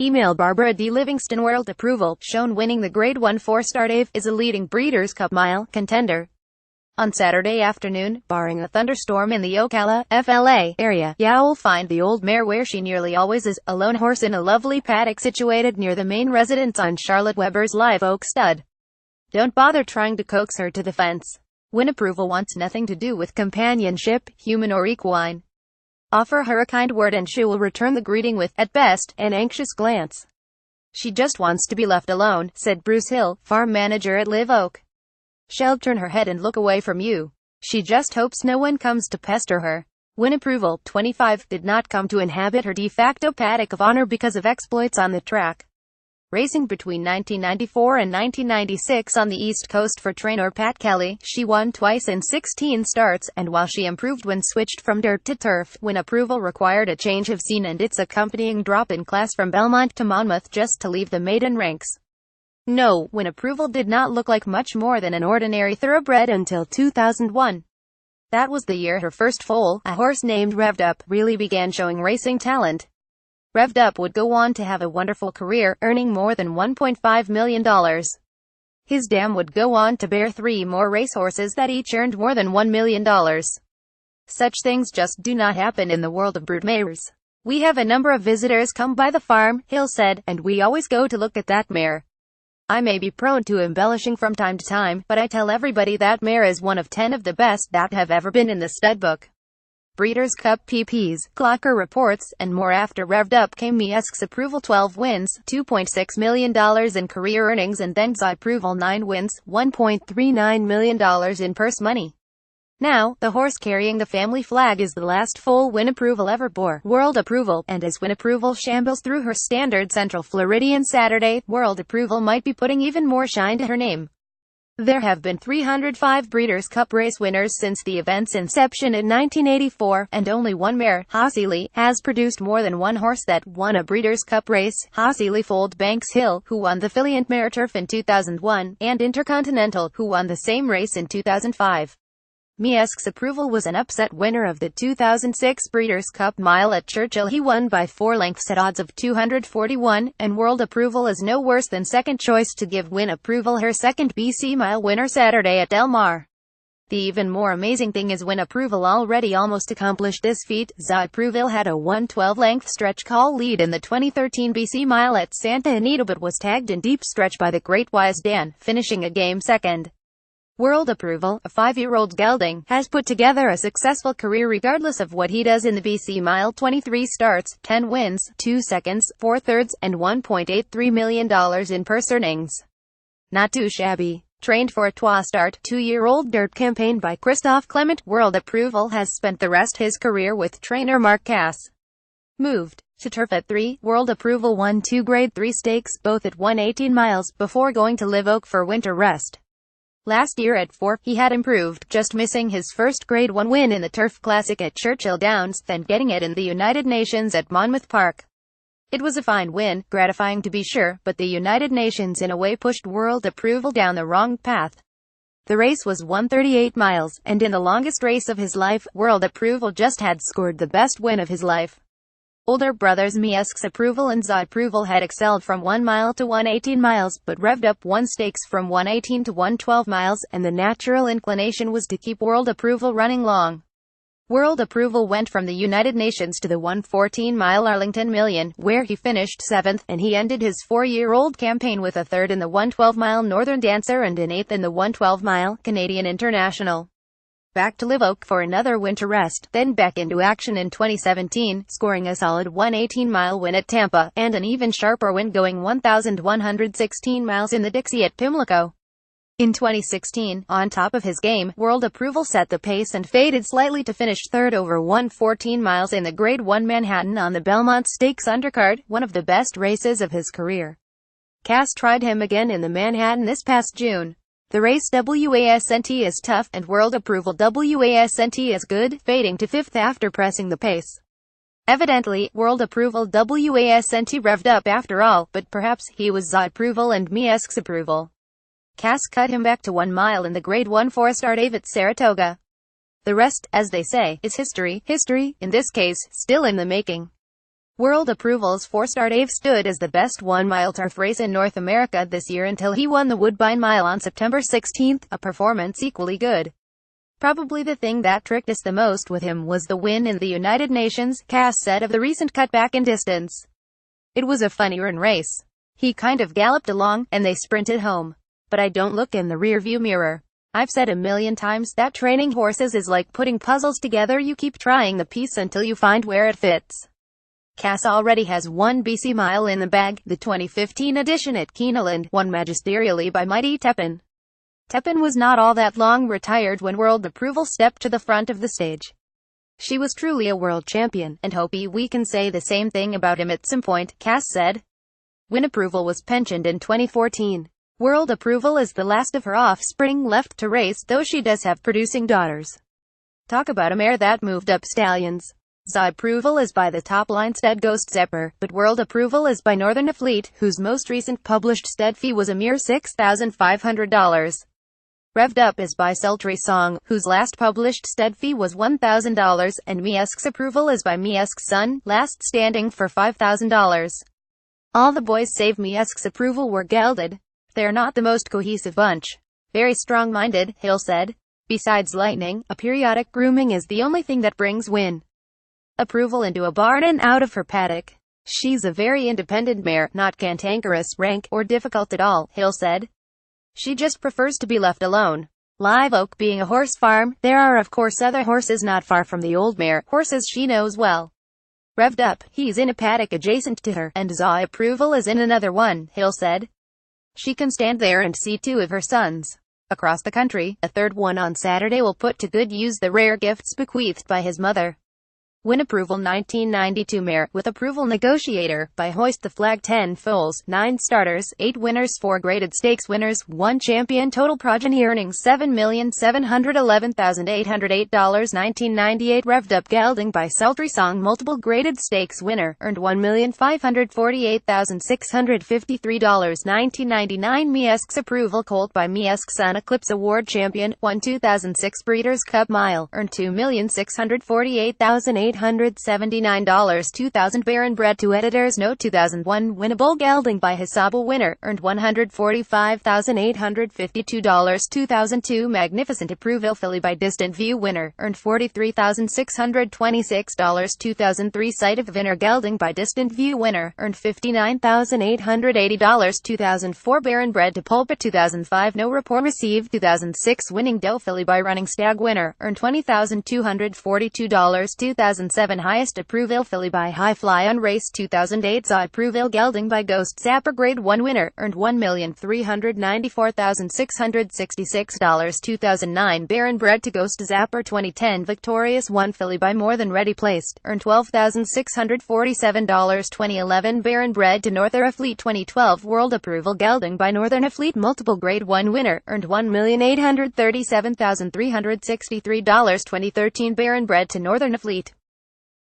Email Barbara D. Livingston. World approval shown winning the Grade 1 4-star Dave is a leading Breeders' Cup Mile contender. On Saturday afternoon, barring a thunderstorm in the Ocala, FLA area, you'll find the old mare where she nearly always is, a lone horse in a lovely paddock situated near the main residence on Charlotte Weber's Live Oak Stud. Don't bother trying to coax her to the fence. Win approval wants nothing to do with companionship, human or equine. Offer her a kind word and she will return the greeting with, at best, an anxious glance. She just wants to be left alone, said Bruce Hill, farm manager at Live Oak. She'll turn her head and look away from you. She just hopes no one comes to pester her. Win approval, 25, did not come to inhabit her de facto paddock of honor because of exploits on the track. Racing between 1994 and 1996 on the East Coast for trainer Pat Kelly, she won twice in 16 starts, and while she improved when switched from dirt to turf, Win approval required a change of scene and its accompanying drop in class from Belmont to Monmouth just to leave the maiden ranks. No, Win approval did not look like much more than an ordinary thoroughbred until 2001. That was the year her first foal, a horse named Revved Up, really began showing racing talent. Revved Up would go on to have a wonderful career, earning more than $1.5 million. His dam would go on to bear 3 more racehorses that each earned more than $1 million. Such things just do not happen in the world of broodmares. We have a number of visitors come by the farm, Hill said, and we always go to look at that mare. I may be prone to embellishing from time to time, but I tell everybody that mare is one of 10 of the best that have ever been in the stud book. Breeders' Cup PPs, Clocker reports, and more. After Revved Up came Miesque's approval 12 wins, $2.6 million in career earnings, and then Zai approval 9 wins, $1.39 million in purse money. Now, the horse carrying the family flag is the last foal Win approval ever bore, World approval, and as Win approval shambles through her standard Central Floridian Saturday, World approval might be putting even more shine to her name. There have been 305 Breeders' Cup race winners since the event's inception in 1984, and only one mare, Hosili, has produced more than one horse that won a Breeders' Cup race, Hosili foaled Banks Hill, who won the Filliant Mare Turf in 2001, and Intercontinental, who won the same race in 2005. Miesque's approval was an upset winner of the 2006 Breeders' Cup Mile at Churchill. He won by 4 lengths at odds of 241, and World approval is no worse than second choice to give Win approval her second BC Mile winner Saturday at Del Mar. The even more amazing thing is Win approval already almost accomplished this feat. Zai approval had a 1:12-length stretch call lead in the 2013 BC Mile at Santa Anita but was tagged in deep stretch by the Great Wise Dan, finishing a game second. World approval, a 5-year-old gelding, has put together a successful career regardless of what he does in the BC Mile. 23 starts, 10 wins, 2 seconds, 4 thirds, and $1.83 million in purse earnings. Not too shabby. Trained for a Trois Start, 2-year-old dirt campaign by Christophe Clement, World approval has spent the rest his career with trainer Mark Cass. Moved to turf at 3, World approval won 2 Grade 3 stakes, both at 118 miles, before going to Live Oak for winter rest. Last year at 4, he had improved, just missing his first Grade 1 win in the Turf Classic at Churchill Downs, then getting it in the United Nations at Monmouth Park. It was a fine win, gratifying to be sure, but the United Nations in a way pushed World approval down the wrong path. The race was 138 miles, and in the longest race of his life, World approval just had scored the best win of his life. Older brothers Miesque's approval and Zai approval had excelled from 1 mile to 118 miles, but Revved Up won stakes from 118 to 112 miles, and the natural inclination was to keep World approval running long. World approval went from the United Nations to the 114-mile Arlington Million, where he finished 7th, and he ended his 4-year-old campaign with a 3rd in the 112-mile Northern Dancer and an 8th in the 112-mile Canadian International. Back to Live Oak for another winter rest, then back into action in 2017, scoring a solid 118-mile win at Tampa, and an even sharper win going 1,116 miles in the Dixie at Pimlico. In 2016, on top of his game, World approval set the pace and faded slightly to finish 3rd over 114 miles in the Grade 1 Manhattan on the Belmont Stakes undercard, one of the best races of his career. Cass tried him again in the Manhattan this past June. The race WASNT is tough, and World approval WASNT is good, fading to 5th after pressing the pace. Evidently, World approval WASNT revved up after all, but perhaps he was Zai approval and Miesque's approval. Cass cut him back to 1 mile in the Grade 1 4-star Dave at Saratoga. The rest, as they say, is history, in this case, still in the making. World Approval's 4-star Dave stood as the best 1-mile turf race in North America this year until he won the Woodbine Mile on September 16, a performance equally good. Probably the thing that tricked us the most with him was the win in the United Nations, Cass said of the recent cutback in distance. It was a funny run race. He kind of galloped along, and they sprinted home. But I don't look in the rearview mirror. I've said a million times that training horses is like putting puzzles together. You keep trying the piece until you find where it fits. Cass already has one BC Mile in the bag, the 2015 edition at Keeneland, won magisterially by Mighty Tepin. Tepin was not all that long retired when World Approval stepped to the front of the stage. She was truly a world champion, and hope we can say the same thing about him at some point, Cass said. Win Approval was pensioned in 2014. World Approval is the last of her offspring left to race, though she does have producing daughters. Talk about a mare that moved up stallions. Za Approval is by the top-line stud Ghost Zephyr, but World Approval is by Northern Afleet, whose most recent published stud fee was a mere $6,500. Revved Up is by Sultry Song, whose last published stud fee was $1,000, and Miesque's Approval is by Miesque's son, last standing for $5,000. All the boys save Miesque's Approval were gelded. They're not the most cohesive bunch. Very strong-minded, Hill said. Besides lightning, a periodic grooming is the only thing that brings Win Approval into a barn and out of her paddock. She's a very independent mare, not cantankerous, rank, or difficult at all, Hill said. She just prefers to be left alone. Live Oak being a horse farm, there are of course other horses not far from the old mare, horses she knows well. Revved Up, he's in a paddock adjacent to her, and Za Approval is in another one, Hill said. She can stand there and see two of her sons across the country. A third one on Saturday will put to good use the rare gifts bequeathed by his mother. Win Approval 1992 mare, with Approval Negotiator, by Hoist the Flag. 10 foals, 9 starters, 8 winners, 4 graded stakes winners, 1 champion. Total progeny earnings $7,711,808. 1998 Revved Up gelding by Sultry Song, multiple graded stakes winner, earned $1,548,653. 1999 Miesque's Approval colt by Miesque's son, Eclipse Award champion, won 2006 Breeders' Cup Mile, earned $2,648,879. $2000 Baron bred to editor's note. 2001 Winnable gelding by Hisabo winner, earned $145,852. 2002 Magnificent Approval filly by Distant View winner, earned $43,626. 2003 Sight of Vinner gelding by Distant View winner, earned $59,880. 2004 Baron bred to Pulpit. 2005 No report received. 2006 Winning Doe filly by Running Stag winner, earned $20,242. 2007 Highest Approval filly by High Fly on race. 2008 Za Approval gelding by Ghost Zapper Grade 1 winner, earned $1,394,666. 2009 Baron bred to Ghost Zapper. 2010 Victorious 1 filly by More Than Ready placed, earned $12,647. 2011 Baron bred to Northern Afleet. 2012 World Approval gelding by Northern Afleet, multiple Grade 1 winner, earned $1,837,363. 2013 Baron bred to Northern Afleet.